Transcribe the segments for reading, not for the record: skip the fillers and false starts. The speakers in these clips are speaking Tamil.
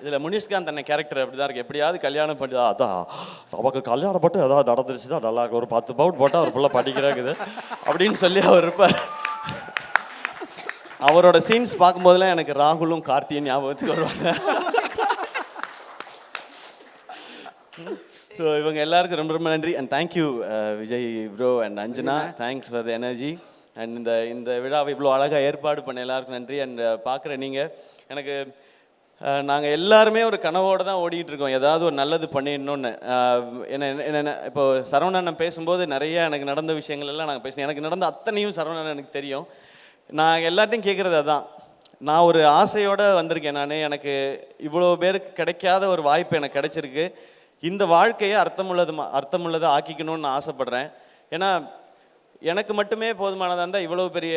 இதில் முனிஷ்காந்த் அண்ணன் கேரக்டர் அப்படி தான் இருக்குது. எப்படியாவது கல்யாணம் பண்ணி அதான் நமக்கு கல்யாணம் பட்டு ஏதாவது நடந்துருச்சு தான் நல்லா இருக்கும், ஒரு 10 பவுன் போட்டால் ஒரு பிள்ளை படிக்கிறாக்குது அப்படின்னு சொல்லி அவர் இருப்பார். அவரோட சீன்ஸ் பார்க்கும்போதெல்லாம் எனக்கு ராகுலும் கார்த்தியும் ஞாபகத்துக்கு வருவாங்க. ஸோ இவங்க எல்லாருக்கும் ரொம்ப ரொம்ப நன்றி and thank you Vijay bro and Anjana, thanks for the energy and இந்த விழாவை இவ்வளோ அழகாக ஏற்பாடு பண்ண எல்லாருக்கும் நன்றி. அண்ட் பார்க்குற நீங்கள் எனக்கு நாங்கள் எல்லாருமே ஒரு கனவோடு தான் ஓடிக்கிட்டு இருக்கோம், ஏதாவது ஒரு நல்லது பண்ணிடணும்னு. என்ன இப்போ சரவணன் பேசும்போது நிறைய எனக்கு நடந்த விஷயங்கள் எல்லாம் நாங்கள் பேசினோம். எனக்கு நடந்த அத்தனையும் சரவணன் எனக்கு தெரியும். நான் எல்லார்ட்டையும் கேட்குறது அதான், நான் ஒரு ஆசையோடு வந்திருக்கேன். எனக்கு இவ்வளோ பேருக்கு கிடைக்காத ஒரு வாய்ப்பு எனக்கு கிடைச்சிருக்கு. இந்த வாழ்க்கையை அர்த்தமுள்ளதை ஆக்கிக்கணும்னு நான் ஆசைப்பட்றேன். ஏன்னா எனக்கு மட்டுமே போதுமானதாக இருந்தால் இவ்வளோ பெரிய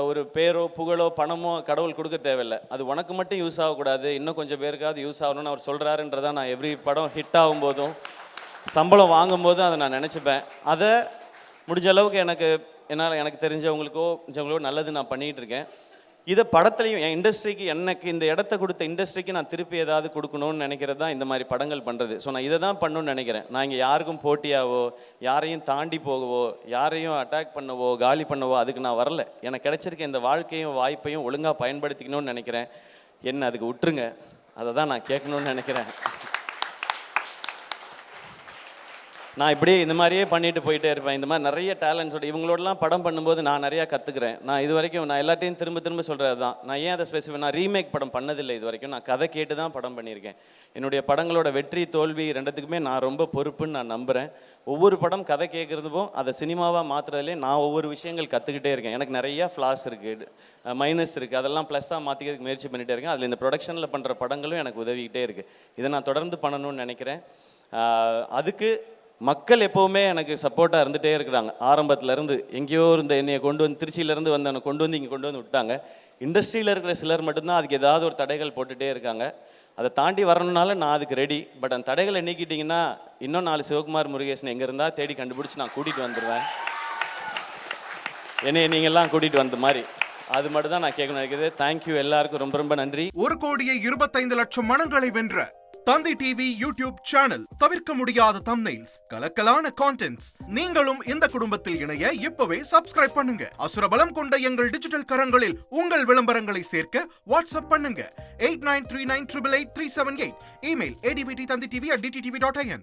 ஒரு பேரோ புகழோ பணமோ கடவுள் கொடுக்க தேவையில்லை. அது உனக்கு மட்டும் யூஸ் ஆகக்கூடாது, இன்னும் கொஞ்சம் பேருக்காவது யூஸ் ஆகணும்னு அவர் சொல்கிறாருன்றதான் நான் எவ்ரி படம் ஹிட் ஆகும்போதும் சம்பளம் வாங்கும்போதும் அதை நான் நினச்சிப்பேன். அதை முடிஞ்ச அளவுக்கு எனக்கு தெரிஞ்சவங்களுக்கோ நல்லது நான் பண்ணிகிட்டு இருக்கேன். இதை படத்துலையும் என் இண்டஸ்ட்ரிக்கு எனக்கு இந்த இடத்த கொடுத்த இண்டஸ்ட்ரிக்கு நான் திருப்பி ஏதாவது கொடுக்கணும்னு நினைக்கிறது தான் இந்த மாதிரி படங்கள் பண்ணுறது. ஸோ நான் இதை தான் பண்ணணும்னு நினைக்கிறேன். நான் இங்கே யாருக்கும் போட்டியாவோ யாரையும் தாண்டி போகவோ யாரையும் அட்டாக் பண்ணவோ காலி பண்ணவோ அதுக்கு நான் வரல. எனக்கு கிடைச்சிருக்க இந்த வாழ்க்கையும் வாய்ப்பையும் ஒழுங்காக பயன்படுத்திக்கணும்னு நினைக்கிறேன். என்ன அதுக்கு விட்டுருங்க, அதை தான் நான் கேட்கணும்னு நினைக்கிறேன். நான் இப்படியே இந்த மாதிரியே பண்ணிட்டு போயிட்டே இருப்பேன். இந்த மாதிரி நிறைய டேலண்ட்ஸோட இவங்களோடலாம் படம் பண்ணும்போது நான் நிறையா கற்றுக்கிறேன். நான் இது வரைக்கும் நான் எல்லாத்தையும் திரும்ப சொல்கிறது தான். நான் ஏன் அதை நான் ரீமேக் படம் பண்ணதில்லை இது வரைக்கும். நான் கதை கேட்டு தான் படம் பண்ணியிருக்கேன். என்னுடைய படங்களோட வெற்றி தோல்வி ரெண்டுத்துக்குமே நான் ரொம்ப பொறுப்புன்னு நான் நம்புகிறேன். ஒவ்வொரு படம் கதை கேட்குறதும் அதை சினிமாவாக மாற்றுறதுலேயே நான் ஒவ்வொரு விஷயங்கள் கற்றுக்கிட்டே இருக்கேன். எனக்கு நிறையா ஃப்ளாஸ் இருக்குது, மைனஸ் இருக்குது, அதெல்லாம் ப்ளஸ்ஸாக மாற்றிக்கிறதுக்கு முயற்சி பண்ணிகிட்டே இருக்கேன். அதில் இந்த ப்ரொடக்ஷனில் பண்ணுற படங்களும் எனக்கு உதவிக்கிட்டே இருக்குது. இதை நான் தொடர்ந்து பண்ணணும்னு நினைக்கிறேன். அதுக்கு மக்கள் எப்போவுமே எனக்கு சப்போர்ட்டாக இருந்துகிட்டே இருக்கிறாங்க. ஆரம்பத்துலேருந்து எங்கேயோ இருந்த என்னையை கொண்டு வந்து திருச்சியிலேருந்து வந்தவனை கொண்டு வந்து இங்கே கொண்டு வந்து விட்டாங்க. இண்டஸ்ட்ரியில் இருக்கிற சிலர் மட்டும்தான் அதுக்கு ஏதாவது ஒரு தடைகள் போட்டுகிட்டே இருக்காங்க. அதை தாண்டி வரணுனால நான் அதுக்கு ரெடி. பட் அந்த தடைகளை நீக்கிட்டிங்கன்னா இன்னும் 4 சிவகுமார் முருகேசன் எங்கே இருந்தால் தேடி கண்டுபிடிச்சி நான் கூட்டிகிட்டு வந்துடுவேன். என்னையை நீங்கள்லாம் கூட்டிகிட்டு வந்த மாதிரி அது மட்டும் தான் நான் கேட்கணும் நினைக்கிறது. தேங்க்யூ, எல்லாருக்கும் ரொம்ப ரொம்ப நன்றி. 1,25,00,000 மனங்களை வென்ற தந்தி டிவி யூடியூப் சேனல். தவிர்க்க முடியாத தம்ப்நெயில்ஸ், கலக்கலான கான்டென்ட்ஸ். நீங்களும் இந்த குடும்பத்தில் இணைய இப்பவே சப்ஸ்கிரைப் பண்ணுங்க. அசுரபலம் கொண்ட எங்கள் டிஜிட்டல் கரங்களில் உங்கள் விளம்பரங்களை சேர்க்க வாட்ஸ்அப் பண்ணுங்க. 8939888378. Email advtthanditv@dttv.in.